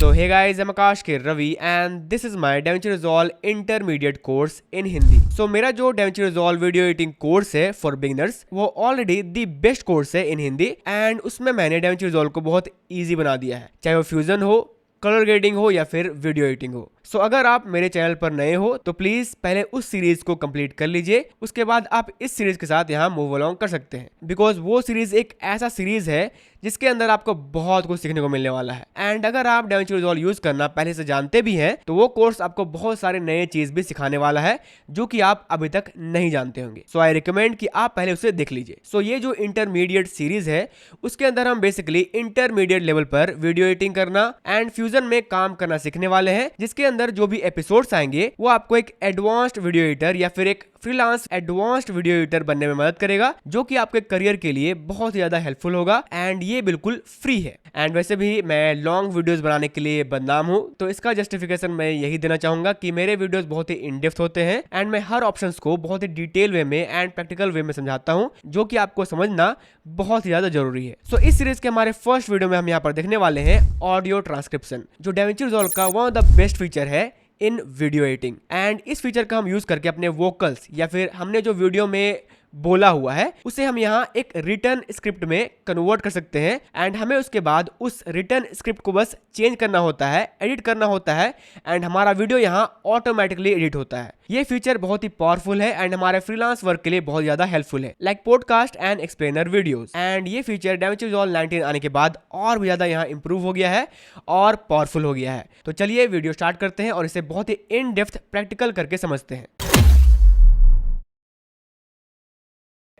So hey guys, I'm Akash के Ravi and this is my DaVinci Resolve Intermediate course in Hindi. So मेरा जो DaVinci Resolve video editing course है for beginners वो already the best course है इन Hindi and उसमें मैंने DaVinci Resolve को बहुत ईजी बना दिया है, चाहे वो फ्यूजन हो, कलर ग्रेडिंग हो या फिर वीडियो एडिटिंग हो। सो अगर आप मेरे चैनल पर नए हो तो प्लीज पहले उस सीरीज को कंप्लीट कर लीजिए, उसके बाद आप इस सीरीज के साथ यहाँ मूव अलोंग कर सकते हैं बिकॉज वो सीरीज एक ऐसा सीरीज है जिसके अंदर आपको बहुत कुछ सीखने को मिलने वाला है। एंड अगर आप DaVinci Resolve यूज करना पहले से जानते भी हैं तो वो कोर्स आपको बहुत सारे नए चीज भी सिखाने वाला है जो कि आप अभी तक नहीं जानते होंगे। सो आई रिकमेंड कि आप पहले उसे देख लीजिए। सो ये जो इंटरमीडिएट सीरीज है उसके अंदर हम बेसिकली इंटरमीडिएट लेवल पर वीडियो एडिटिंग करना एंड फ्यूजन में काम करना सीखने वाले हैं, जिसके अंदर जो भी एपिसोड्स आएंगे वो आपको एक एडवांस्ड वीडियो एडिटर या फिर एक फ्रीलांस एडवांस्ड वीडियो एडिटर बनने में मदद करेगा, जो कि आपके करियर के लिए बहुत ही ज्यादा हेल्पफुल होगा एंड ये बिल्कुल फ्री है। एंड वैसे भी मैं लॉन्ग वीडियोस बनाने के लिए बदनाम हूं, तो इसका जस्टिफिकेशन मैं यही देना चाहूंगा कि मेरे वीडियोस बहुत ही इन डेप्थ होते हैं एंड मैं हर ऑप्शंस को बहुत ही डिटेल वे में एंड प्रैक्टिकल वे में समझाता हूं, जो कि आपको समझना बहुत ही ज्यादा जरूरी है। सो इस सीरीज के हमारे फर्स्ट वीडियो में हम यहाँ पर देखने वाले हैं ऑडियो ट्रांसक्रिप्शन, जो DaVinci Resolve का one of the best feature है इन वीडियो एडिटिंग। एंड इस फीचर का हम यूज करके अपने वोकल्स या फिर हमने जो वीडियो में बोला हुआ है उसे हम यहाँ एक रिटर्न स्क्रिप्ट में कन्वर्ट कर सकते हैं एंड हमें उसके बाद उस रिटर्न स्क्रिप्ट को बस चेंज करना होता है, एडिट करना होता है एंड हमारा वीडियो यहाँ ऑटोमेटिकली एडिट होता है। ये फीचर बहुत ही पावरफुल है एंड हमारे फ्रीलांस वर्क के लिए बहुत ज्यादा हेल्पफुल है, like podcast and explainer videos. And ये फीचर DaVinci Resolve 19 आने के बाद और भी ज्यादा यहाँ इंप्रूव हो गया है और पावरफुल हो गया है। तो चलिए वीडियो स्टार्ट करते हैं और इसे बहुत ही इन डेप्थ प्रैक्टिकल करके समझते हैं।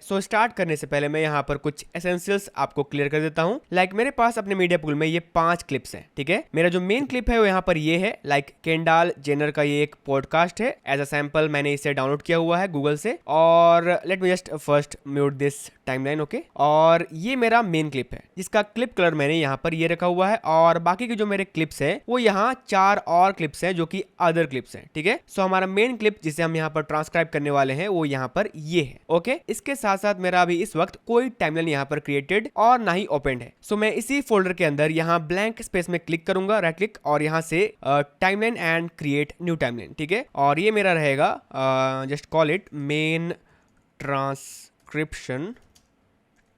सो स्टार्ट करने से पहले मैं यहाँ पर कुछ एसेंशियल्स आपको क्लियर कर देता हूँ। लाइक मेरे पास अपने मीडिया पूल में ये 5 क्लिप्स हैं, ठीक है। मेरा जो मेन क्लिप है वो यहाँ पर ये है, लाइक केंडाल जेनर का ये एक पॉडकास्ट है। एज अ सैंपल मैंने इसे डाउनलोड किया हुआ है गूगल से और let me just first mute this timeline, okay. और ये मेरा मेन क्लिप है जिसका क्लिप कलर मैंने यहाँ पर ये रखा हुआ है और बाकी के जो मेरे क्लिप्स हैं वो यहाँ 4 और क्लिप्स हैं जो कि अदर क्लिप्स हैं, ठीक है। सो हमारा मेन क्लिप जिसे हम यहाँ पर ट्रांसक्राइब करने वाले हैं वो यहाँ पर ये है, ओके। इसके साथ साथ मेरा अभी इस वक्त कोई टाइमलाइन यहाँ पर क्रिएटेड और ना ही ओपन है। सो मैं इसी फोल्डर के अंदर यहाँ ब्लैंक स्पेस में क्लिक करूंगा, राइट क्लिक, और यहाँ से timeline and create new timeline, ठीक है। और ये मेरा रहेगा just call it main transcription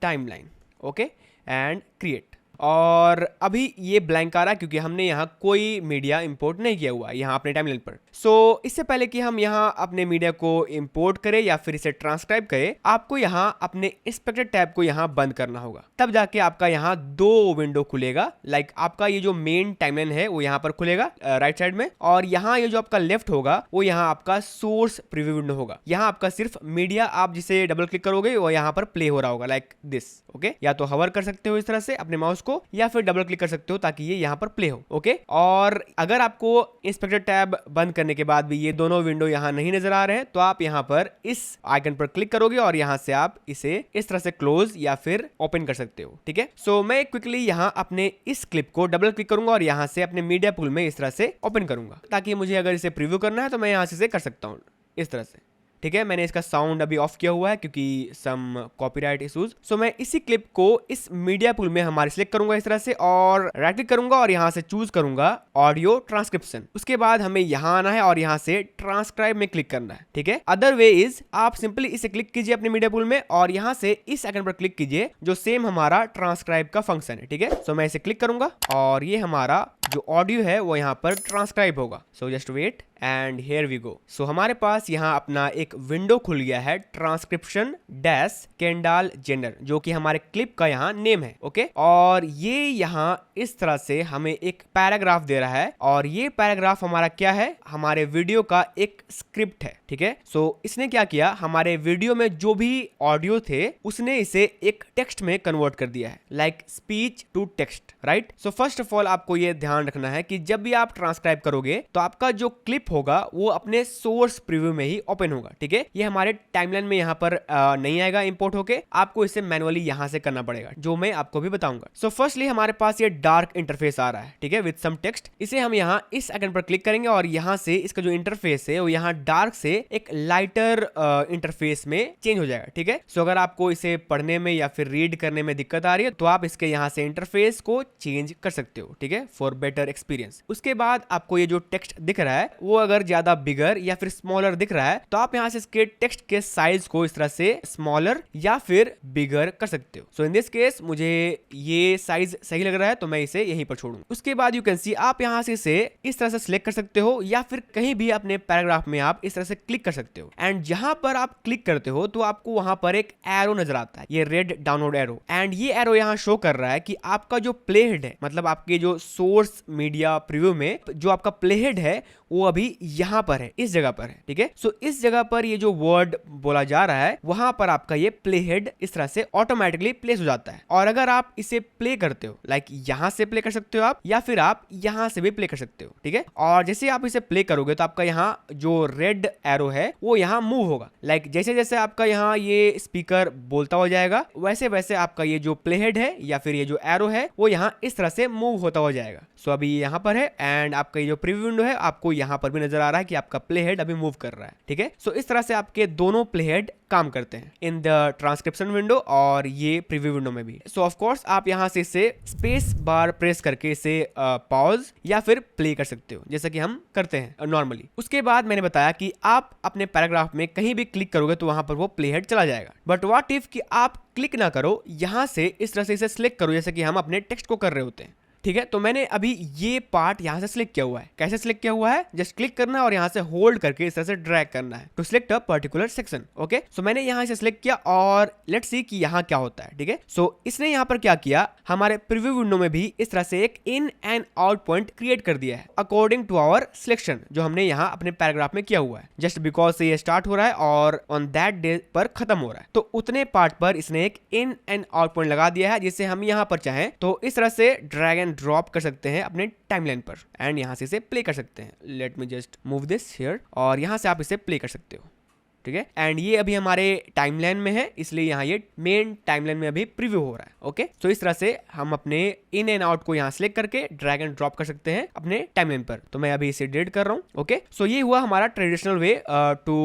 timeline, okay, and create. और अभी ये ब्लैंक आ रहा है क्योंकि हमने यहाँ कोई मीडिया इंपोर्ट नहीं किया हुआ है यहाँ अपने टाइमलाइन पर। सो इससे पहले कि हम यहाँ अपने मीडिया को इंपोर्ट करें या फिर इसे ट्रांसक्राइब करें, आपको यहाँ अपने इंस्पेक्टर टैब को यहाँ बंद करना होगा, तब जाके आपका यहाँ 2 विंडो खुलेगा। लाइक आपका ये जो मेन टाइमलाइन है वो यहाँ पर खुलेगा राइट साइड में, और यहाँ ये जो आपका लेफ्ट होगा वो यहाँ आपका सोर्स प्रीव्यू विंडो होगा। यहाँ आपका सिर्फ मीडिया आप जिसे डबल क्लिक करोगे वो यहाँ पर प्ले हो रहा होगा, लाइक दिस, ओके। या तो हवर कर सकते हो इस तरह से अपने माउस को या फिर डबल क्लिक कर सकते हो ताकि ये यहाँ पर प्ले हो, ओके। और अगर आपको इंस्पेक्टर टैब बंद करने के बाद भी ये दोनों विंडो यहाँ नहीं नजर आ रहे हैं तो आप यहाँ पर इस आइकन पर क्लिक करोगे और यहाँ से आप इसे इस तरह से क्लोज या फिर ओपन कर सकते हो, ठीक है। सो मैं क्विकली यहाँ अपने इस क्लिप को डबल क्लिक करूंगा और यहाँ से अपने मीडिया पूल में इस तरह से ओपन करूंगा ताकि मुझे अगर इसे प्रीव्यू करना है तो मैं यहाँ से कर सकता हूँ इस तरह से, ठीक है। मैंने इसका साउंड अभी ऑफ किया हुआ है क्योंकि सम कॉपीराइट इश्यूज। सो मैं इसी क्लिप को इस मीडिया पूल में हमारे सिलेक्ट करूंगा इस तरह से और राइट क्लिक करूंगा और यहां से चूज करूंगा ऑडियो ट्रांसक्रिप्शन। उसके बाद हमें यहां आना है और यहां से ट्रांसक्राइब में क्लिक करना है, ठीक है। अदर वे इज आप सिंपली इसे क्लिक कीजिए अपने मीडिया पूल में और यहां से इस आइकन पर क्लिक कीजिए जो सेम हमारा ट्रांसक्राइब का फंक्शन है, ठीक है। सो मैं इसे क्लिक करूंगा और ये हमारा जो ऑडियो है वो यहाँ पर ट्रांसक्राइब होगा। So just wait and here we go. So हमारे पास यहाँ अपना एक विंडो खुल गया है, ट्रांसक्रिप्शन डैश केंडाल जेनर, जो कि हमारे क्लिप का यहाँ नेम है, ओके। और ये यहाँ इस तरह से हमें एक पैराग्राफ दे रहा है और ये पैराग्राफ हमारा क्या है, हमारे वीडियो का एक स्क्रिप्ट है, ठीक है। सो इसने क्या किया, हमारे वीडियो में जो भी ऑडियो थे उसने इसे एक टेक्स्ट में कन्वर्ट कर दिया है, like speech to text, right. So first of all आपको ये ध्यान रखना है कि जब भी आप ट्रांसक्राइब करोगे तो आपका जो क्लिप होगा वो अपने सोर्स प्रीव्यू में ही ओपन होगा, ठीक है। ये हमारे टाइमलाइन में यहाँ पर नहीं आएगा इंपोर्ट होके, आपको इसे मैनुअली यहाँ से करना पड़ेगा, जो मैं आपको भी बताऊंगा। सो फर्स्टली हमारे पास ये डार्क इंटरफेस आ रहा है, ठीक है, विद सम टेक्स्ट। इसे हम यहाँ इस आइकन पर क्लिक करेंगे और यहाँ से इसका जो इंटरफेस है वो यहाँ डार्क से एक लाइटर इंटरफेस में चेंज हो जाएगा, ठीक है। सो अगर आपको इसे पढ़ने में या फिर रीड करने में दिक्कत आ रही है तो आप इसके यहाँ से इंटरफेस को चेंज कर सकते हो, ठीक है, फॉर बेटर एक्सपीरियंस। उसके बाद आपको ये जो टेक्स्ट दिख रहा है वो अगर ज्यादा बिगर या फिर स्मॉलर दिख रहा है तो आप यहाँ से इसके टेक्स्ट के साइज को इस तरह से स्मॉलर या फिर बिगर कर सकते हो। सो इन दिस केस मुझे ये साइज सही लग रहा है तो मैं इसे यहीं पर छोड़ूंगा। उसके बाद यू कैन सी आप यहाँ से इसे इस तरह से सिलेक्ट कर सकते हो या फिर कहीं भी अपने पैराग्राफ में आप इस तरह से क्लिक कर सकते हो। एंड जहां पर आप क्लिक करते हो तो आपको वहां पर एक एरो नजर आता है, ये रेड डाउनलोड एरो। एंड ये एरो यहाँ शो कर रहा है कि आपका जो प्ले हेड है, मतलब आपके जो सोर्स मीडिया प्रीव्यू में जो आपका प्ले हेड है वो अभी यहाँ पर है, इस जगह पर है, ठीक है। सो इस जगह पर ये जो वर्ड बोला जा रहा है वहां पर आपका ये प्ले हेड इस तरह से ऑटोमेटिकली प्लेस हो जाता है। और अगर आप इसे प्ले करते हो, लाइक यहाँ से प्ले कर सकते हो आप या फिर आप यहाँ से भी प्ले कर सकते हो, ठीक है। और जैसे आप इसे प्ले करोगे तो आपका यहाँ जो रेड एरो है वो यहाँ मूव होगा, लाइक जैसे जैसे आपका यहाँ ये स्पीकर बोलता हो जाएगा वैसे वैसे आपका ये जो प्ले हेड है या फिर ये जो एरो है वो यहाँ इस तरह से मूव होता हो जाएगा। सो अभी यहाँ पर है एंड आपका ये जो प्रीव्यू विंडो है आपको यहाँ पर भी नजर आ रहा है कि आपका प्ले हेड अभी मूव कर रहा है, ठीक है। सो इस तरह से आपके दोनों प्ले हेड काम करते हैं इन द ट्रांसक्रिप्शन विंडो और ये प्रीव्यू विंडो में भी। सो ऑफ कोर्स आप यहाँ से इसे स्पेस बार प्रेस करके इसे पॉज या फिर प्ले कर सकते हो जैसा कि हम करते हैं नॉर्मली। उसके बाद मैंने बताया कि आप अपने पैराग्राफ में कहीं भी क्लिक करोगे तो वहां पर वो प्ले हेड चला जाएगा। बट व्हाट इफ कि आप क्लिक ना करो, यहाँ से इस तरह से इसे सिलेक्ट करो जैसे कि हम अपने टेक्स्ट को कर रहे होते हैं, ठीक है। तो मैंने अभी ये पार्ट यहाँ से सिलेक्ट किया हुआ है। कैसे सिलेक्ट किया हुआ है? जस्ट क्लिक करना है और यहाँ से होल्ड करके इस तरह से ड्रैग करना है to select a particular section, okay. So मैंने यहाँ से सिलेक्ट किया और लेट्स सी कि यहाँ क्या होता है, ठीक है। सो इसने यहाँ पर क्या किया, हमारे प्रीव्यू विंडो में भी इस तरह से एक in and out point create कर दिया है अकॉर्डिंग टू आवर सिलेक्शन जो हमने यहाँ अपने पैराग्राफ में किया हुआ है। जस्ट बिकॉज से ये स्टार्ट हो रहा है और ऑन दैट डे पर खत्म हो रहा है तो उतने पार्ट पर इसने एक इन एंड आउट पॉइंट लगा दिया है जिसे हम यहाँ पर चाहें तो इस तरह से ड्रैग एंड ड्रॉप कर सकते हैं अपने टाइमलाइन पर एंड यहां से इसे प्ले कर सकते हैं। Let me just move this here और यहां से आप इसे प्ले कर सकते हो, ठीक है। एंड ये अभी हमारे टाइमलाइन में है इसलिए यहाँ ये मेन टाइमलाइन में अभी प्रीव्यू हो रहा है, ओके। तो इस तरह से हम अपने इन एंड आउट को यहाँ सिलेक्ट करके ड्रैग एंड ड्रॉप कर सकते हैं अपने टाइमलाइन पर। तो मैं अभी इसे डिलीट कर रहा हूँ, ओके। सो ये हुआ हमारा traditional way to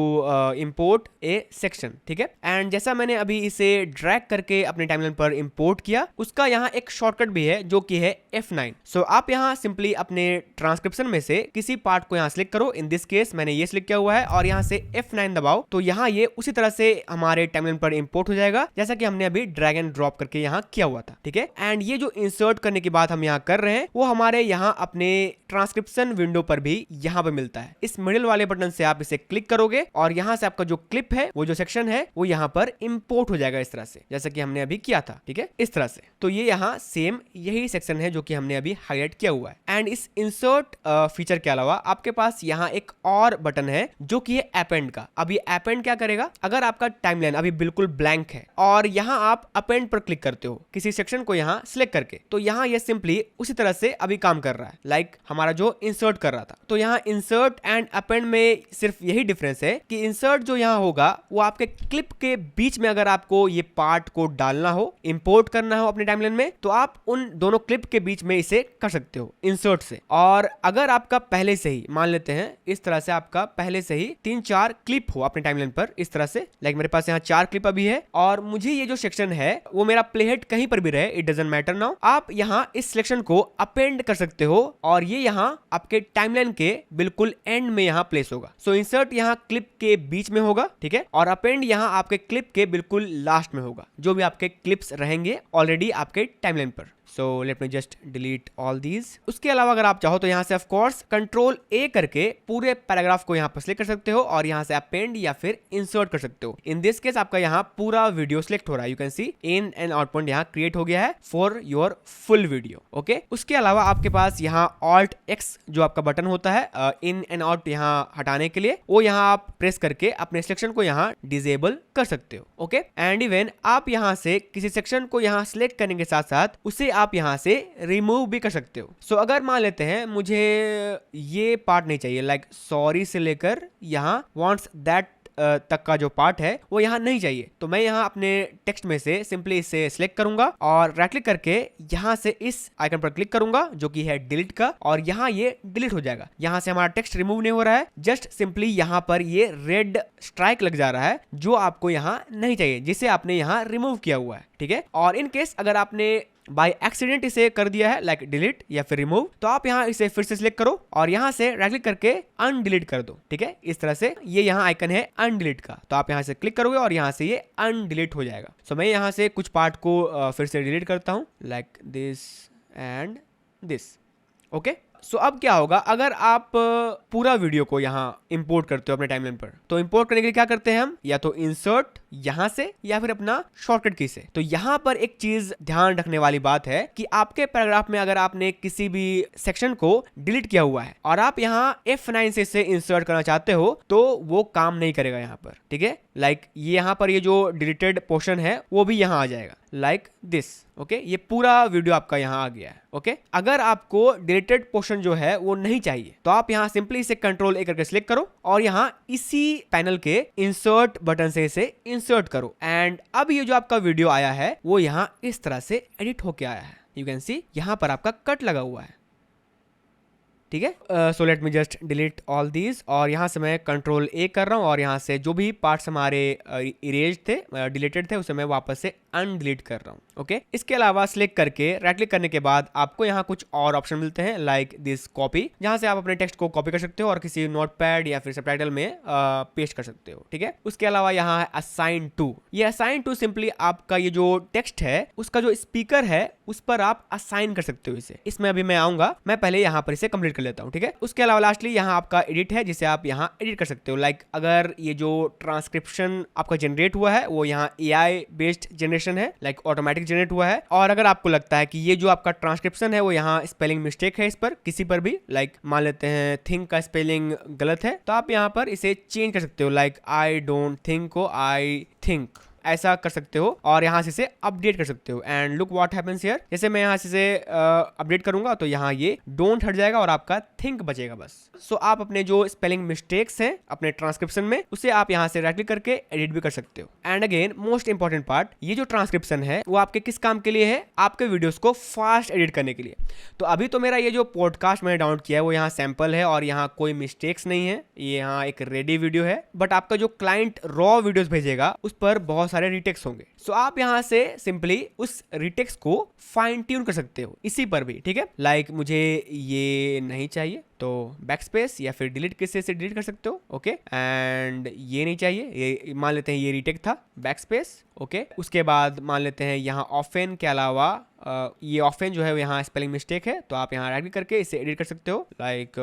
import a section, ठीक है। एंड जैसा मैंने अभी इसे ड्रैग करके अपने टाइमलाइन पर इंपोर्ट किया उसका यहाँ एक शॉर्टकट भी है जो कि है F9। सो आप यहाँ सिंपली अपने ट्रांसक्रिप्शन में से किसी पार्ट को यहाँ सिलेक्ट करो, इन दिस केस मैंने ये सिलेक्ट किया हुआ है और यहाँ से F9 दबाओ तो यहाँ ये उसी तरह से हमारे टाइमलाइन पर इंपोर्ट हो जाएगा जैसा कि हमने अभी ड्रैग एंड ड्रॉप करके यहाँ किया हुआ था, ठीक है। एंड ये जो इंसर्ट करने की बात हम यहाँ कर रहे हैं वो हमारे यहाँ अपने ट्रांसक्रिप्शन विंडो पर भी यहाँ पे मिलता है। इस मिडिल वाले बटन से आप इसे क्लिक करोगे और यहाँ से आपका जो क्लिप है वो जो सेक्शन है वो यहाँ पर इंपोर्ट हो जाएगा इस तरह से जैसा कि हमने अभी किया था, ठीक है, इस तरह से। तो ये यहाँ सेम यही सेक्शन है जो कि हमने अभी हाईलाइट किया हुआ है। एंड इस इंसर्ट फीचर के अलावा आपके पास यहाँ एक और बटन है जो कि है अपेंड का। अब ये अपेंड क्या करेगा, अगर आपका टाइमलाइन अभी बिल्कुल ब्लैंक है और यहाँ आप अपेंड पर क्लिक करते हो किसी सेक्शन को यहाँ सिलेक्ट करके तो यहाँ ये सिंपली उसी तरह से अभी काम कर रहा है लाइक हमारा जो इंसर्ट कर रहा था। तो यहाँ इंसर्ट एंड अपेंड में सिर्फ यही डिफरेंस है कि इंसर्ट जो यहाँ होगा वो आपके क्लिप के बीच में अगर आपको ये पार्ट को डालना हो, इंपोर्ट करना हो अपने टाइमलाइन में तो आप उन दोनों क्लिप के बीच में इसे कर सकते हो इंसर्ट से। और अगर आपका पहले से ही मान लेते हैं इस तरह से आपका पहले से ही 3-4 क्लिप हो अपने टाइमलाइन पर इस तरह से, लाइक मेरे पास यहाँ 4 क्लिप अभी है और मुझे ये जो सेक्शन है वो मेरा प्लेहेड कहीं पर भी रहे, इट डजंट मैटर नाउ। आप यहाँ इस सिलेक्शन को अपेंड कर सकते हो और ये यहाँ आपके टाइमलाइन के बिल्कुल एंड में यहाँ प्लेस होगा। सो इंसर्ट यहाँ क्लिप के बीच में होगा, ठीक है, और अपेंड यहाँ आपके क्लिप के बिल्कुल लास्ट में होगा जो भी आपके क्लिप्स रहेंगे ऑलरेडी आपके टाइमलाइन पर। So let me just delete all these. उसके अलावा अगर आप चाहो तो यहाँ से ऑफ कोर्स कंट्रोल ए करके पूरे पैराग्राफ को यहाँ पर सिलेक्ट कर सकते हो और यहाँ से अपेंड या फिर इंसर्ट कर सकते हो। इन दिस केस आपका यहाँ पूरा वीडियो सिलेक्ट हो रहा है, you can see in and out point यहाँ क्रिएट हो गया है for your full video, okay. उसके अलावा आपके पास यहाँ Alt X जो आपका बटन होता है इन एंड आउट यहाँ हटाने के लिए, वो यहाँ आप प्रेस करके अपने सेक्शन को यहाँ डिसेबल कर सकते हो, ओके। एंड इवन आप यहाँ से किसी सेक्शन को यहाँ सिलेक्ट करने के साथ साथ उसे आप यहाँ से रिमूव भी कर सकते हो। सो अगर मान लेते हैं मुझे ये पार्ट नहीं चाहिए, लाइक सॉरी से लेकर यहाँ वांट्स दैट तक का जो पार्ट है वो यहाँ नहीं चाहिए, तो मैं यहाँ अपने टेक्स्ट में से सिंपली इसे सिलेक्ट करूंगा और राइट क्लिक करके यहाँ से इस आइकन पर क्लिक करूंगा जो कि है डिलीट का, और यहाँ ये डिलीट हो जाएगा। यहाँ से हमारा टेक्स्ट रिमूव नहीं हो रहा है, जस्ट सिंपली यहाँ पर ये रेड स्ट्राइक लग जा रहा है जो आपको यहाँ नहीं चाहिए, जिसे आपने यहाँ रिमूव किया हुआ है। ठीक है, और इन केस अगर आपने बाय एक्सीडेंट इसे कर दिया है लाइक डिलीट या फिर रिमूव, तो आप यहाँ इसे फिर से सिलेक्ट करो और यहाँ से राइट क्लिक करके अनडिलीट कर दो। ठीक है, इस तरह से ये यहाँ आइकन है अनडिलीट का, तो आप यहाँ से क्लिक करोगे और यहाँ से ये अनडिलीट हो जाएगा। सो मैं यहाँ से कुछ पार्ट को फिर से डिलीट करता हूँ, like this and this. Okay, so अब क्या होगा, अगर आप पूरा वीडियो को यहाँ इंपोर्ट करते हो अपने टाइमलाइन पर, तो इंपोर्ट करने के लिए क्या करते हैं हम, या तो इंसर्ट यहाँ से या फिर अपना शॉर्टकट की से। तो यहाँ पर एक चीज ध्यान रखने वाली बात है कि आपके पैराग्राफ में अगर आपने किसी भी सेक्शन को डिलीट किया हुआ है और आप यहाँ F9 से इसे इंसर्ट करना चाहते हो, तो वो काम नहीं करेगा यहाँ पर। ठीक है, लाइक ये यहाँ पर ये जो डिलीटेड पोर्शन है वो भी यहाँ आ जाएगा लाइक दिस। ओके, ये पूरा वीडियो आपका यहाँ आ गया है। ओके, अगर आपको डिलीटेड पोर्शन जो है वो नहीं चाहिए, तो आप यहाँ सिंपली इसे Ctrl+A करके सिलेक्ट करो और यहाँ इसी पैनल के इंसर्ट बटन से इसे इंसर्ट करो, एंड अब ये जो आपका वीडियो आया है वो यहाँ इस तरह से एडिट होके आया है। यू कैन सी यहाँ पर आपका कट लगा हुआ है। ठीक है, so let me just delete all these, और यहाँ से मैं Ctrl+A कर रहा हूँ और यहाँ से जो भी पार्ट्स हमारे इरेज थे, डिलीटेड थे, उसे मैं वापस से अनडिलीट कर रहा हूँ। ओके, इसके अलावा सिलेक्ट करके राइट क्लिक करने के बाद आपको यहाँ कुछ और ऑप्शन मिलते हैं लाइक दिस कॉपी, जहाँ से आप अपने टेक्स्ट को कॉपी कर सकते हो और किसी नोटपैड या फिर सबटाइटल में पेस्ट कर सकते हो। ठीक है, उसके अलावा यहाँ है असाइन टू। ये असाइन टू सिंपली आपका ये जो टेक्स्ट है उसका जो स्पीकर है उस पर आप असाइन कर सकते हो इसे। इसमें अभी मैं आऊंगा, मैं पहले यहाँ पर इसे कंप्लीट कर लेता हूँ। ठीक है, उसके अलावा लास्टली यहाँ आपका एडिट है जिसे आप यहाँ एडिट कर सकते हो। लाइक अगर ये जो ट्रांसक्रिप्शन आपका जनरेट हुआ है वो यहाँ AI बेस्ड जनरेशन है, लाइक ऑटोमेटिक जनरेट हुआ है, और अगर आपको लगता है कि ये जो आपका ट्रांसक्रिप्शन है वो यहाँ स्पेलिंग मिस्टेक है इस पर किसी पर भी, लाइक मान लेते हैं थिंक का स्पेलिंग गलत है, तो आप यहाँ पर इसे चेंज कर सकते हो, लाइक आई डोंट थिंक को आई थिंक, ऐसा कर सकते हो और यहाँ से इसे अपडेट कर सकते हो। And look what happens here, जैसे मैं यहाँ से इसे अपडेट करूंगा तो यहाँ ये डोंट हट जाएगा और आपका थिंक बचेगा बस। सो आप अपने जो स्पेलिंग मिस्टेक्स हैं अपने ट्रांसक्रिप्शन में उसे आप यहाँ से राइट क्लिक करके एडिट भी कर सकते हो। And again most important part, ये जो ट्रांसक्रिप्शन है वो आपके किस काम के लिए है, आपके वीडियोस को फास्ट एडिट करने के लिए। तो अभी तो मेरा ये जो पॉडकास्ट मैंने डाउनलोड किया है वो यहाँ सैंपल है और यहाँ कोई मिस्टेक्स नहीं है, ये यहाँ एक रेडी वीडियो है, बट आपका जो क्लाइंट रॉ वीडियोस भेजेगा उस पर बहुत सारे रिटेक्स होंगे। सो आप यहाँ से सिंपली उस रिटेक्स को फाइन ट्यून कर सकते हो इसी पर भी। ठीक है, लाइक मुझे ये नहीं चाहिए तो बैकस्पेस या फिर डिलीट किससे से डिलीट कर सकते हो। ओके, एंड ये नहीं चाहिए, ये मान लेते हैं ये रिटेक था, बैकस्पेस। ओके, उसके बाद मान लेते हैं यहाँ ऑफेन के अलावा ये ऑफेन जो है यहाँ स्पेलिंग मिस्टेक है, तो आप यहाँ राइट क्लिक करके इसे एडिट कर सकते हो, लाइक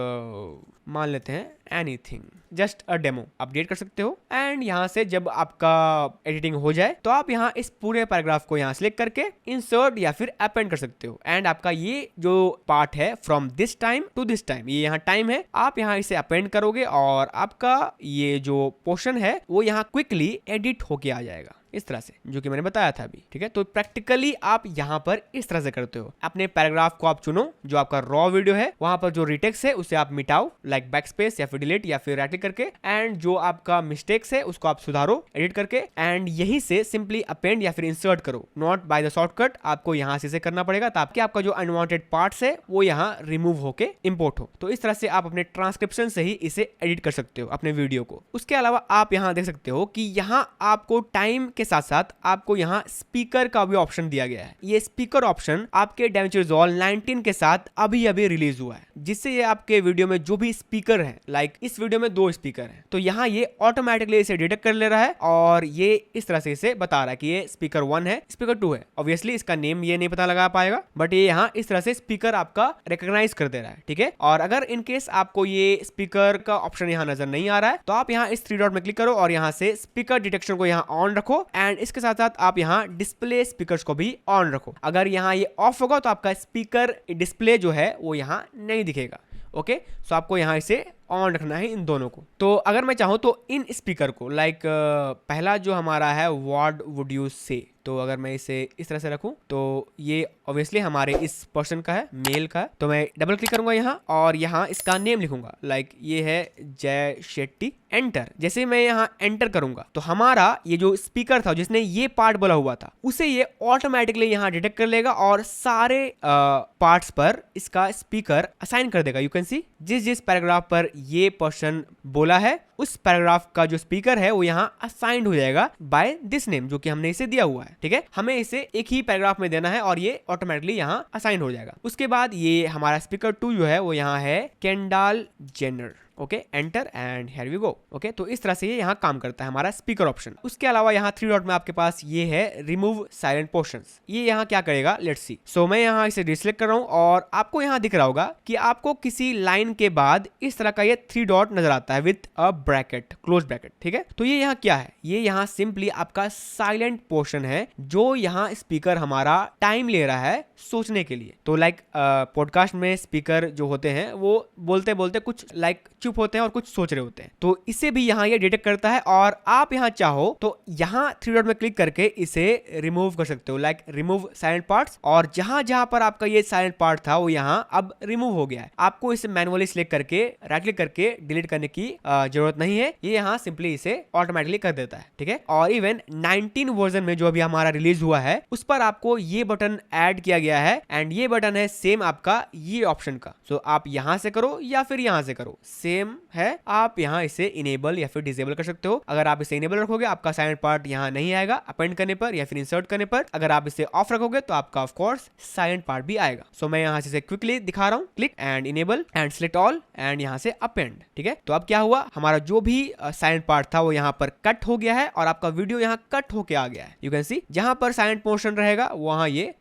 मान लेते हैं anything, just a demo, update कर सकते हो। एंड यहाँ से जब आपका एडिटिंग हो जाए तो आप यहाँ इस पूरे पैराग्राफ को यहाँ सिलेक्ट करके इंसर्ट या फिर अपेंड कर सकते हो। एंड आपका ये जो पार्ट है from this time to this time, ये यहाँ टाइम है, आप यहाँ इसे अपेंड करोगे और आपका ये जो पोर्शन है वो यहाँ क्विकली एडिट होके आ जाएगा इस तरह से, जो कि मैंने बताया था अभी। ठीक है, तो प्रैक्टिकली आप यहाँ पर इस तरह से करते हो। अपने पैराग्राफ को आप चुनो, जो आपका रॉ वीडियो है वहां पर जो रिटेक्स है उसे आप मिटाओ, लाइक बैकस्पेस या फिर डिलीट या फिर राइट क्लिक करके, एंड जो आपका मिस्टेक्स है उसको आप सुधारो एडिट करके, एंड यहीं से सिंपली अपेंड या फिर इंसर्ट करो, नॉट बाय द शॉर्टकट। आपको यहाँ से करना पड़ेगा ताकि आपका जो अनवांटेड पार्ट्स है वो यहाँ रिमूव होके इंपोर्ट हो। तो इस तरह से आप अपने ट्रांसक्रिप्शन से ही इसे एडिट कर सकते हो अपने वीडियो को। उसके अलावा आप यहाँ देख सकते हो कि यहाँ आपको टाइम के साथ साथ आपको यहाँ स्पीकर का भी ऑप्शन दिया गया है। ये स्पीकर ऑप्शन आपके DaVinci Resolve 19 के साथ अभी अभी रिलीज हुआ है, जिससे ये आपके वीडियो में जो भी स्पीकर है, लाइक इस वीडियो में 2 स्पीकर हैं, तो यहाँ ये ऑटोमेटिकली इसे डिटेक्ट कर ले रहा है और ये इस तरह से इसे बता रहा है कि ये स्पीकर 1 है, स्पीकर 2 है। ऑब्वियसली इसका नेम ये नहीं पता लगा पाएगा, बट ये यहाँ इस तरह से स्पीकर आपका रिकॉग्नाइज कर दे रहा है। ठीक है, और अगर इनकेस आपको ये स्पीकर का ऑप्शन यहाँ नजर नहीं आ रहा है तो आप यहाँ इस 3 डॉट में क्लिक करो और यहाँ से स्पीकर डिटेक्शन को यहाँ ऑन रखो, एंड इसके साथ साथ आप यहाँ डिस्प्ले स्पीकर्स को भी ऑन रखो। अगर यहाँ ये ऑफ होगा तो आपका स्पीकर डिस्प्ले जो है वो यहाँ नहीं दिखेगा। ओके, सो आपको यहाँ इसे ऑन रखना है इन दोनों को। तो अगर मैं चाहूँ तो इन स्पीकर को लाइक पहला जो हमारा है व्हाट वुड यू से, तो अगर मैं इसे इस तरह से रखूं तो ये ऑब्वियसली हमारे इस पर्सन का है, मेल का है। तो मैं डबल क्लिक करूंगा यहाँ और यहाँ इसका नेम लिखूंगा, लाइक ये है जय शेट्टी, एंटर। जैसे मैं यहाँ एंटर करूंगा तो हमारा ये जो स्पीकर था जिसने ये पार्ट बोला हुआ था उसे ये ऑटोमेटिकली यहाँ डिटेक्ट कर लेगा और सारे पार्ट्स पर इसका स्पीकर असाइन कर देगा। यू कैन सी जिस जिस पैराग्राफ पर ये पर्सन बोला है उस पैराग्राफ का जो स्पीकर है वो यहाँ असाइंड हो जाएगा बाय दिस नेम जो कि हमने इसे दिया हुआ है। ठीक है, हमें इसे एक ही पैराग्राफ में देना है और ये ऑटोमेटिकली यहाँ असाइन हो जाएगा। उसके बाद ये हमारा स्पीकर 2 जो है वो यहाँ है Kendall Jenner. Okay, enter and here we go. Okay, तो इस तरह से ये यहाँ काम करता है हमारा स्पीकर ऑप्शन। उसके अलावा यहाँ 3 डॉट में आपके पास ये है रिमूव साइलेंट पोर्शंस। ये यहाँ क्या करेगा, लेट्स सी। सो मैं यहाँ इसे डिसलेक्ट कर रहा हूँ और आपको यहाँ दिख रहा होगा कि आपको किसी लाइन के बाद इस तरह का ये 3 डॉट नजर आता है with a bracket, close bracket. ठीक है, तो ये यहाँ क्या है, ये यहाँ सिंपली आपका साइलेंट पोर्शन है जो यहाँ स्पीकर हमारा टाइम ले रहा है सोचने के लिए। तो लाइक पॉडकास्ट में स्पीकर जो होते हैं वो बोलते बोलते कुछ लाइक चुप होते हैं और कुछ सोच रहे होते हैं, तो इसे भी यहाँ ये डिटेक्ट करता है। और आप यहाँ चाहो तो यहाँ 3 डॉट में क्लिक करके इसे रिमूव कर सकते हो, लाइक रिमूव साइलेंट पार्ट्स। और जहां जहां पर आपका ये साइलेंट पार्ट था वो यहाँ अब रिमूव हो गया है। आपको इसे मैनुअली सिलेक्ट करके राइट क्लिक करके डिलीट करने की जरूरत नहीं है, ये यहाँ सिंपली इसे ऑटोमेटिकली कर देता है। ठीक है, और इवन 19 वर्जन में जो अभी हमारा रिलीज हुआ है उस पर आपको ये बटन ऐड किया गया है एंड ये बटन है सेम आपका ये ऑप्शन का। सो आप यहाँ से करो या फिर यहाँ से करो, सेम है। आप यहाँ इसे इनेबल या फिर डिसेबल कर सकते हो। अगर आप इसे इनेबल रखोगे आपका साइलेंट पार्ट यहाँ नहीं आएगा अपेंड करने पर या फिर इंसर्ट करने पर। अगर आप इसे ऑफ रखोगे तो आपका ऑफ कोर्स साइलेंट पार्ट भी आएगा। सो मैं यहाँ से क्विकली दिखा रहा हूँ, click and enable and select all and यहाँ से अपेंड। ठीक है, तो अब क्या हुआ, हमारा जो भी साइलेंट पार्ट था वो यहाँ पर कट हो गया है और आपका वीडियो यहाँ कट होके आ गया है। यू कैन सी जहां पर साइलेंट पोर्शन रहेगा वहां ये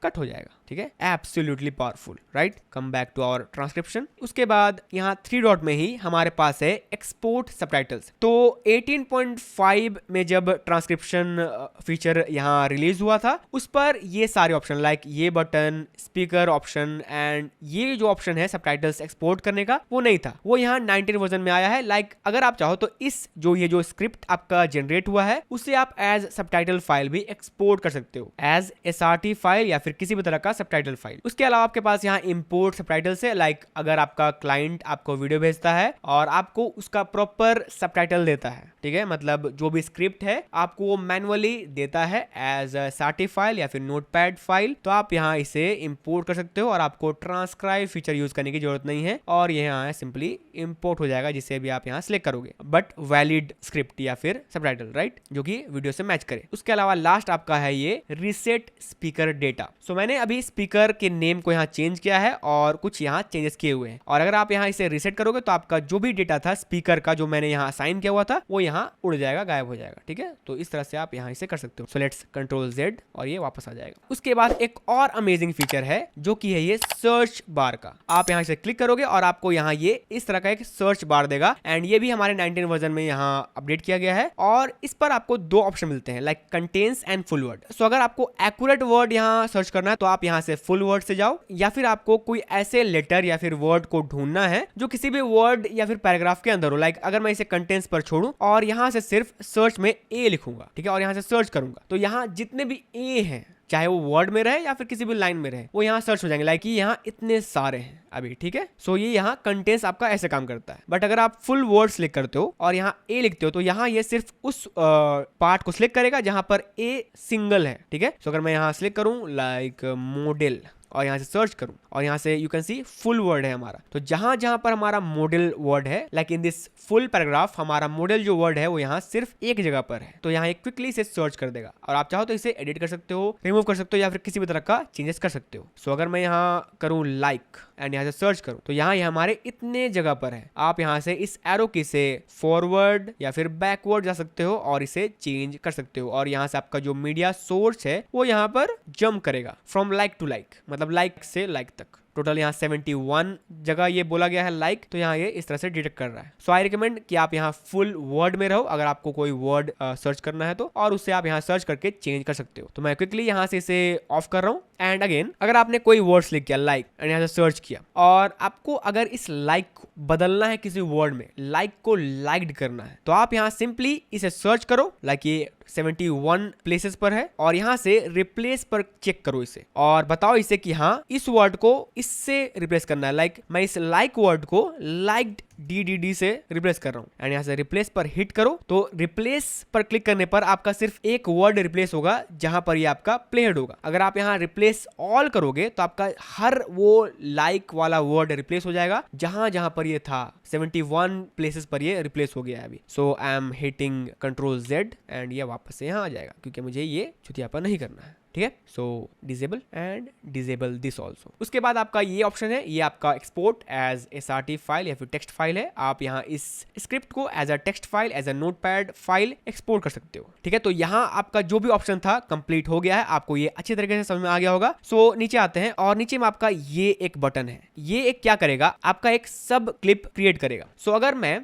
कट हो जाएगा। ठीक है, absolutely powerful, right. Come back to our transcription. उसके बाद यहाँ 3 डॉट में ही हमारे पास है एक्सपोर्ट सबटाइटल्स। तो 18.5 में जब ट्रांसक्रिप्शन फीचर यहाँ रिलीज हुआ था उस पर ये सारे ऑप्शन लाइक ये बटन, स्पीकर ऑप्शन एंड ये जो ऑप्शन है सबटाइटल्स एक्सपोर्ट करने का वो नहीं था, वो यहाँ 19 वर्जन में आया है। लाइक अगर आप चाहो तो इस ये जो स्क्रिप्ट आपका जनरेट हुआ है उसे आप एज सबटाइटल फाइल भी एक्सपोर्ट कर सकते हो, एज SRT फाइल या फिर किसी भी तरह का सबटाइटल फाइल। उसके अलावा आपके पास यहाँ इंपोर्ट सबटाइटल्स है, लाइक अगर आपका क्लाइंट आपको वीडियो भेजता है और आपको उसका प्रॉपर सबटाइटल देता है, ठीक है, मतलब जो भी स्क्रिप्ट है आपको वो मैनुअली देता है एज SRT फाइल या फिर नोटपैड फाइल, तो आप यहाँ इसे इंपोर्ट कर सकते हो और आपको ट्रांसक्राइब फीचर यूज करने की जरूरत नहीं है और ये यहाँ सिंपली इंपोर्ट हो जाएगा जिसे भी आप यहाँ सिलेक्ट करोगे, बट वैलिड स्क्रिप्ट या फिर सबटाइटल, राइट, जो कि वीडियो से मैच करे। उसके अलावा लास्ट आपका है ये रीसेट स्पीकर डेटा। सो मैंने अभी स्पीकर के नेम को यहाँ चेंज किया है और कुछ यहाँ चेंजेस किए हुए हैं और अगर आप यहाँ इसे रीसेट करोगे तो आपका जो भी डेटा था स्पीकर का जो मैंने यहाँ असाइन किया हुआ था वो यहाँ उड़ जाएगा, गायब हो जाएगा। ठीक है, तो इस तरह से आप यहाँ इसे कर सकते हो। सो लेट्स कंट्रोल Z और ये वापस आ जाएगा। उसके बाद एक और अमेजिंग फीचर है जो कि है ये सर्च बार का। आप यहाँ इसे क्लिक करोगे और आपको यहाँ ये इस तरह का एक सर्च बार देगा एंड ये भी हमारे 19 वर्जन में यहाँ अपडेट किया गया है और इस पर आपको 2 ऑप्शन मिलते हैं, like contains and full word. So अगर आपको एक्यूरेट वर्ड यहाँ सर्च करना है तो आप यहाँ से फुल वर्ड से जाओ, या फिर आपको कोई ऐसे लेटर या फिर वर्ड को ढूंढना है जो किसी भी वर्ड या फिर पैराग्राफ के अंदर हो। लाइक अगर मैं इसे कंटेंट्स पर छोड़ूं और यहाँ से सिर्फ सर्च में ए लिखूंगा, ठीक है, और यहाँ से सर्च करूंगा तो यहाँ जितने भी ए हैं चाहे वो वर्ड में रहे या फिर किसी भी लाइन में रहे वो यहाँ सर्च हो जाएंगे। लाइक यहाँ इतने सारे हैं अभी, ठीक है। सो ये यहाँ कंटेंट्स आपका ऐसे काम करता है, बट अगर आप फुल वर्ड सिलेक्ट करते हो और यहाँ ए लिखते हो तो यहाँ ये सिर्फ उस पार्ट को सिलेक्ट करेगा जहां पर ए सिंगल है, ठीक है। सो अगर मैं यहाँ सिलेक्ट करूं लाइक मॉडल और यहाँ से सर्च करूं और यहाँ से you can see full word है हमारा, तो जहां जहां पर हमारा मॉडल वर्ड है, like in this full paragraph हमारा मॉडल जो वर्ड है वो यहाँ सिर्फ एक जगह पर है, तो यहाँ एक क्विकली इसे सर्च कर देगा और आप चाहो तो इसे एडिट कर सकते हो, रिमूव कर सकते हो या फिर किसी भी तरह का चेंजेस कर सकते हो। सो अगर मैं यहाँ करूँ लाइक एंड यहाँ से सर्च करूँ तो यहाँ ये हमारे इतने जगह पर है। आप यहाँ से इस एरो की से फॉरवर्ड या फिर बैकवर्ड जा सकते हो और इसे चेंज कर सकते हो और यहाँ से आपका जो मीडिया सोर्स है वो यहाँ पर जंप करेगा फ्रॉम लाइक टू लाइक, मतलब लाइक से लाइक तक। टोटल यहाँ 71 जगह ये बोला गया है लाइक, तो यहाँ ये इस तरह से डिटेक्ट कर रहा है। सो आई रिकमेंड कि आप यहाँ फुल वर्ड में रहो अगर आपको कोई वर्ड सर्च करना है तो, और उससे आप यहाँ सर्च करके चेंज कर सकते हो। तो मैं क्विकली यहाँ से इसे ऑफ कर रहा हूँ। एंड अगेन अगर आपने कोई वर्ड्स लिख किया लाइक एंड यहाँ से सर्च किया, और आपको अगर इस लाइक को बदलना है किसी वर्ड में, लाइक को लाइक्ड करना है, तो आप यहाँ सिंपली इसे सर्च करो। लाइक ये 71 प्लेसेस पर है, और यहाँ से रिप्लेस पर चेक करो इसे, और बताओ इसे कि हाँ इस वर्ड को इससे रिप्लेस करना है। लाइक मैं इस लाइक वर्ड को लाइक्ड DDD से रिप्लेस कर रहा हूँ, एंड यहाँ से रिप्लेस पर हिट करो। तो रिप्लेस पर क्लिक करने पर आपका सिर्फ एक वर्ड रिप्लेस होगा जहां पर ये आपका प्ले हेड होगा। अगर आप यहाँ रिप्लेस ऑल करोगे तो आपका हर वो लाइक वाला वर्ड रिप्लेस हो जाएगा जहां जहां पर ये था। 71 प्लेसेस पर ये रिप्लेस हो गया है अभी। So I am hitting Ctrl+Z and ये वापस से यहाँ आ जाएगा, क्योंकि मुझे ये छुतियापन नहीं करना है। ठीक है, so disable and disable this also. उसके बाद आपका ये ऑप्शन है, ये आपका एक्सपोर्ट एज SRT फाइल या फिर टेक्स्ट फाइल है। आप यहाँ इस स्क्रिप्ट को as a text file, as a notepad file export कर सकते हो। ठीक है, तो यहाँ आपका जो भी ऑप्शन था कंप्लीट हो गया है, आपको ये अच्छी तरीके से समझ में आ गया होगा। सो नीचे आते हैं, और नीचे में आपका ये एक बटन है। ये एक क्या करेगा, आपका एक सब क्लिप क्रिएट करेगा। सो अगर मैं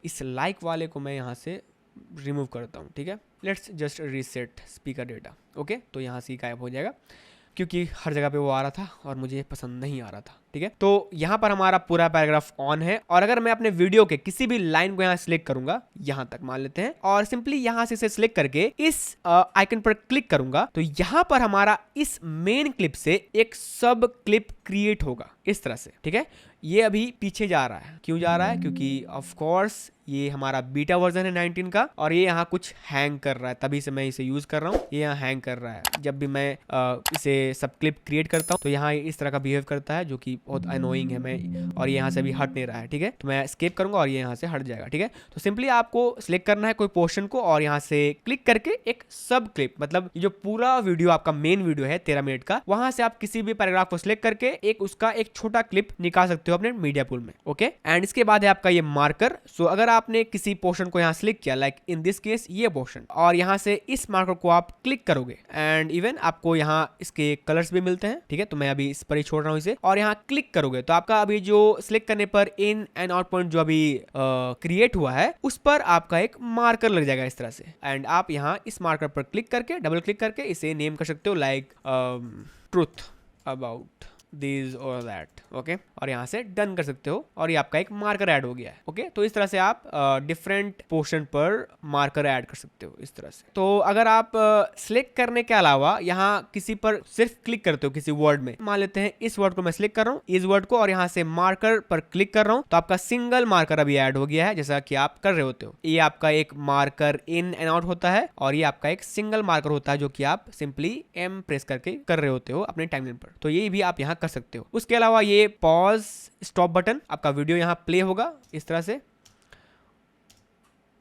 इस लाइक वाले को मैं यहाँ से रिमूव करता हूँ, ठीक है, let's just reset speaker data. Okay, तो यहाँ से गायब हो जाएगा, क्योंकि हर जगह पे वो आ रहा था और मुझे पसंद नहीं आ रहा था। ठीक है, तो यहाँ पर हमारा पूरा पैराग्राफ ऑन है, और अगर मैं अपने वीडियो के किसी भी लाइन को यहाँ सिलेक्ट करूंगा, यहाँ तक मान लेते हैं, और सिंपली यहाँ से इसे सिलेक्ट करके इस आइकन पर क्लिक करूंगा, तो यहाँ पर हमारा इस मेन क्लिप से एक सब क्लिप क्रिएट होगा इस तरह से। ठीक है, ये अभी पीछे जा रहा है। क्यों जा रहा है, क्योंकि ऑफ कोर्स ये हमारा बीटा वर्जन है 19 का, और ये यहाँ कुछ हैंग कर रहा है, तभी से मैं इसे यूज कर रहा हूँ। ये यहाँ हैंग कर रहा है। जब भी मैं इसे सब क्लिप क्रिएट करता हूँ तो यहाँ इस तरह का बिहेव करता है, जो कि बहुत अनोइंग है। मैं और ये यहाँ से भी हट नहीं रहा है। ठीक है, तो मैं एस्केप करूंगा और ये यहाँ से हट जाएगा। ठीक है, तो सिंपली आपको सिलेक्ट करना है कोई पोर्शन को, और यहाँ से क्लिक करके एक सब क्लिप, मतलब जो पूरा वीडियो आपका मेन वीडियो है 13 मिनट का, वहां से आप किसी भी पैराग्राफ को सिलेक्ट करके एक उसका एक छोटा क्लिप निकाल सकते हो अपने मीडिया पूल में। ओके, एंड इसके बाद है आपका ये मार्कर। सो अगर आपने किसी पोर्शन को यहाँ सिलेक्ट किया, लाइक इन दिस केस ये पोर्शन, और यहाँ से इस मार्कर को आप क्लिक करोगे, एंड इवन आपको यहाँ इसके कलर्स भी मिलते हैं। ठीक है, तो मैं अभी इस पर ही छोड़ रहा हूँ इसे, और यहाँ क्लिक करोगे तो आपका अभी जो सिलेक्ट करने पर इन एंड आउट पॉइंट जो अभी क्रिएट हुआ है, उस पर आपका एक मार्कर लग जाएगा इस तरह से। एंड आप यहाँ इस मार्कर पर क्लिक करके, डबल क्लिक करके इसे नेम कर सकते हो, लाइक ट्रूथ अबाउट दिस और दैट। ओके, और यहाँ से डन कर सकते हो, और ये आपका एक मार्कर ऐड हो गया है। ओके, तो इस तरह से आप डिफरेंट पोर्शन पर मार्कर ऐड कर सकते हो इस तरह से। तो अगर आप सिलेक्ट करने के अलावा यहाँ किसी पर सिर्फ क्लिक करते हो किसी वर्ड में, मान लेते हैं इस वर्ड को मैं सिलेक्ट कर रहा हूँ, इस वर्ड को, और यहाँ से मार्कर पर क्लिक कर रहा हूँ, तो आपका सिंगल मार्कर अभी ऐड हो गया है, जैसा कि आप कर रहे होते हो। ये आपका एक मार्कर इन एंड आउट होता है, और ये आपका एक सिंगल मार्कर होता है, जो कि आप सिंपली M प्रेस करके कर रहे होते हो अपने टाइमलाइन पर। तो ये भी आप यहाँ कर सकते हो। उसके अलावा ये पॉज स्टॉप बटन, आपका वीडियो यहाँ प्ले होगा इस तरह से,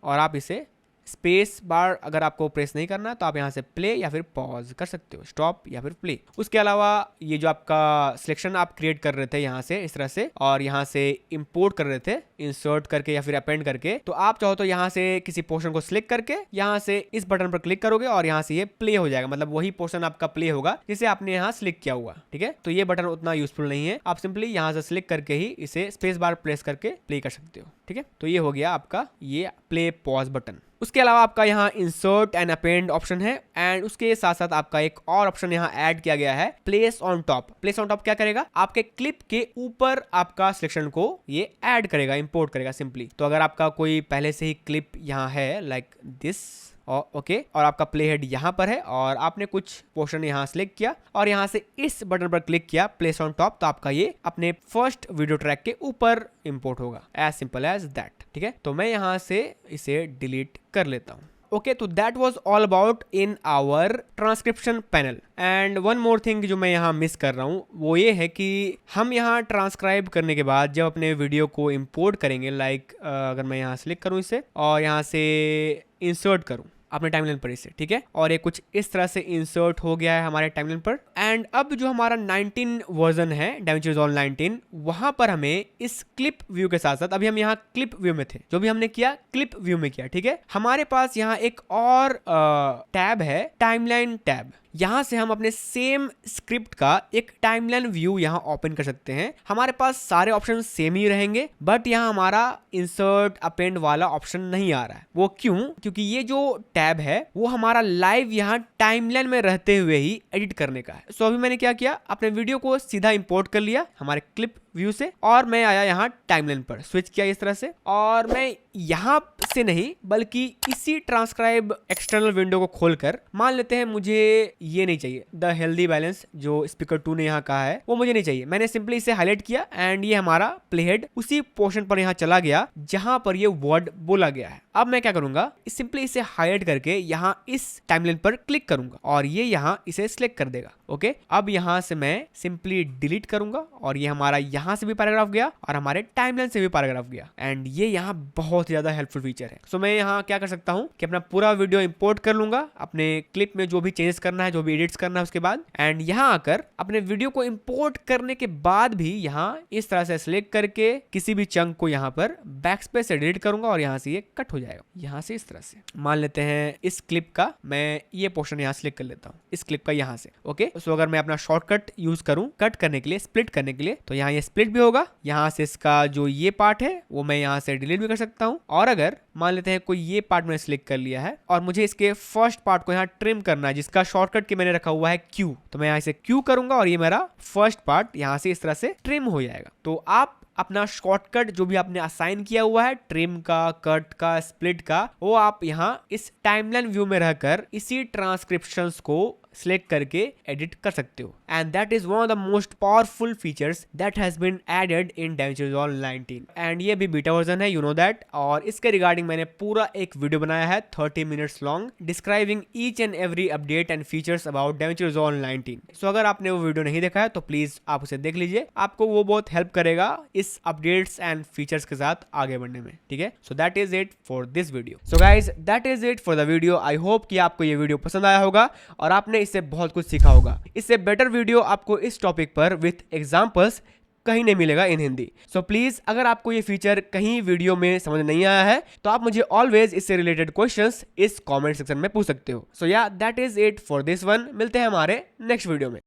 और आप इसे स्पेस बार अगर आपको प्रेस नहीं करना तो आप यहाँ से प्ले या फिर पॉज कर सकते हो, स्टॉप या फिर प्ले। उसके अलावा ये जो आपका सिलेक्शन आप क्रिएट कर रहे थे यहाँ से इस तरह से, और यहाँ से इंपोर्ट कर रहे थे इंसर्ट करके या फिर अपेंड करके, तो आप चाहो तो यहाँ से किसी पोर्शन को सिलेक्ट करके यहाँ से इस बटन पर क्लिक करोगे, और यहाँ से ये प्ले हो जाएगा, मतलब वही पोर्शन आपका प्ले होगा जिसे आपने यहाँ सिलेक्ट किया हुआ। ठीक है, तो ये बटन उतना यूजफुल नहीं है, आप सिंपली यहाँ से सिलेक्ट करके ही इसे स्पेस बार प्रेस करके प्ले कर सकते हो। ठीक है, तो ये हो गया आपका ये प्ले पॉज बटन। उसके अलावा आपका यहाँ इंसर्ट एंड अपेंड ऑप्शन है, एंड उसके साथ साथ आपका एक और ऑप्शन यहाँ ऐड किया गया है, place on top. Place on top क्या करेगा, आपके क्लिप के ऊपर आपका सिलेक्शन को ये ऐड करेगा, इंपोर्ट करेगा सिंपली। तो अगर आपका कोई पहले से ही क्लिप यहाँ है लाइक दिस, ओके, और आपका प्ले हेड यहाँ पर है, और आपने कुछ पोर्शन यहाँ सिलेक्ट किया और यहाँ से इस बटन पर क्लिक किया प्लेस ऑन टॉप, तो आपका ये अपने फर्स्ट वीडियो ट्रैक के ऊपर इंपोर्ट होगा, एज सिंपल एज दैट। ठीक है, तो मैं यहाँ से इसे डिलीट कर लेता हूँ। ओके, तो that was all about in our transcription panel. And one more thing जो मैं यहाँ मिस कर रहा हूँ वो ये है कि हम यहाँ ट्रांसक्राइब करने के बाद जब अपने वीडियो को इंपोर्ट करेंगे, लाइक अगर मैं यहाँ क्लिक करूँ इसे और यहाँ से इंसर्ट करूँ अपने टाइमलाइन पर इसे, ठीक है, और ये कुछ इस तरह से इंसर्ट हो गया है हमारे टाइमलाइन पर। एंड अब जो हमारा 19 वर्जन है DaVinci Resolve 19, वहां पर हमें इस क्लिप व्यू के साथ साथ, अभी हम यहाँ क्लिप व्यू में थे, जो भी हमने किया क्लिप व्यू में किया, ठीक है, हमारे पास यहाँ एक और टैब है, टाइमलाइन टैब। यहाँ से हम अपने सेम स्क्रिप्ट का एक टाइमलाइन व्यू यहाँ ओपन कर सकते हैं। हमारे पास सारे ऑप्शन सेम ही रहेंगे, बट यहाँ हमारा इंसर्ट अपेंड वाला ऑप्शन नहीं आ रहा है। वो क्यों? क्योंकि ये जो टैब है वो हमारा लाइव यहाँ टाइमलाइन में रहते हुए ही एडिट करने का है। सो अभी मैंने क्या किया, अपने वीडियो को सीधा इंपोर्ट कर लिया हमारे क्लिप व्यू से, और मैं आया यहाँ टाइमलाइन पर, स्विच किया इस तरह से, और मैं यहाँ से नहीं बल्कि इसी ट्रांसक्राइब एक्सटर्नल विंडो को खोलकर, मान लेते हैं मुझे ये नहीं चाहिए, द हेल्दी बैलेंस जो स्पीकर 2 ने यहाँ कहा है वो मुझे नहीं चाहिए। मैंने सिंपली इसे हाईलाइट किया एंड ये हमारा प्लेहेड उसी पोर्शन पर यहाँ चला गया जहां पर ये वर्ड बोला गया है। अब मैं क्या करूंगा, सिंपली इसे हाईलाइट करके यहाँ इस टाइमलाइन पर क्लिक करूंगा और ये यहाँ इसे सिलेक्ट कर देगा। ओके, अब यहाँ से मैं सिंपली डिलीट करूंगा और ये हमारा यहाँ से भी पैराग्राफ गया और हमारे टाइमलाइन से भी पैराग्राफ गया, एंड ये यहाँ बहुत ज्यादा हेल्पफुल फीचर है। सो मैं यहाँ क्या कर सकता हूँ कि अपना पूरा वीडियो इंपोर्ट कर लूंगा, अपने क्लिप में जो भी चेंजेस करना है, जो भी एडिट्स करना है उसके बाद, एंड यहाँ आकर अपने वीडियो को इंपोर्ट करने के बाद भी यहाँ इस तरह से सिलेक्ट करके किसी भी चंक को यहाँ पर बैकस्पेस से डिलीट करूंगा और यहाँ से ये कट हो जाएगा। यहाँ से इस तरह से मान लेते हैं इस क्लिप का मैं ये पोर्शन यहाँ सिलेक्ट कर लेता हूँ, इस क्लिप का यहाँ से। ओके, सो अगर मैं अपना शॉर्टकट यूज करूँ कट करने के लिए, स्प्लिट करने के लिए, तो यहाँ ये स्प्लिट भी होगा। यहाँ से इसका जो ये पार्ट है वो मैं यहाँ से डिलीट भी कर सकता हूँ, और अगर मान लेते हैं कोई ये पार्ट मैंने सिलेक्ट कर लिया है और मुझे इसके फर्स्ट पार्ट को यहाँ ट्रिम करना है जिसका शॉर्टकट की मैंने रखा हुआ है क्यू, तो मैं यहाँ से क्यू करूंगा और ये मेरा फर्स्ट पार्ट यहाँ से इस तरह से ट्रिम हो जाएगा। तो आप अपना शॉर्टकट जो भी आपने असाइन किया हुआ है, ट्रिम का, कट का, स्प्लिट का, वो आप यहाँ इस टाइमलाइन व्यू में रहकर इसी ट्रांसक्रिप्शंस को सिलेक्ट करके एडिट कर सकते हो, and that is one of the most powerful features that has been added in DaVinci Resolve 19, and ये भी बीटा वर्जन है, यू नो दैट। और इसके रिगार्डिंग मैंने पूरा एक वीडियो बनाया है 30 minutes long, describing each and every update and features about DaVinci Resolve 19। सो अगर आपने वो वीडियो नहीं देखा है तो प्लीज आप उसे देख लीजिए, आपको वो बहुत हेल्प करेगा इस अपडेट्स एंड फीचर्स के साथ आगे बढ़ने में। ठीक है, so that is it for this video. So guys, that is it for the video. I hope कि आपको ये वीडियो पसंद आया होगा और आपने इससे बहुत कुछ सीखा होगा। इससे बेटर वीडियो आपको इस टॉपिक पर विथ एग्जांपल्स कहीं नहीं मिलेगा इन हिंदी। सो प्लीज, अगर आपको ये फीचर कहीं वीडियो में समझ नहीं आया है तो आप मुझे ऑलवेज इससे रिलेटेड क्वेश्चंस इस कमेंट सेक्शन में पूछ सकते हो। सो या that is it for this one. मिलते हैं हमारे नेक्स्ट वीडियो में।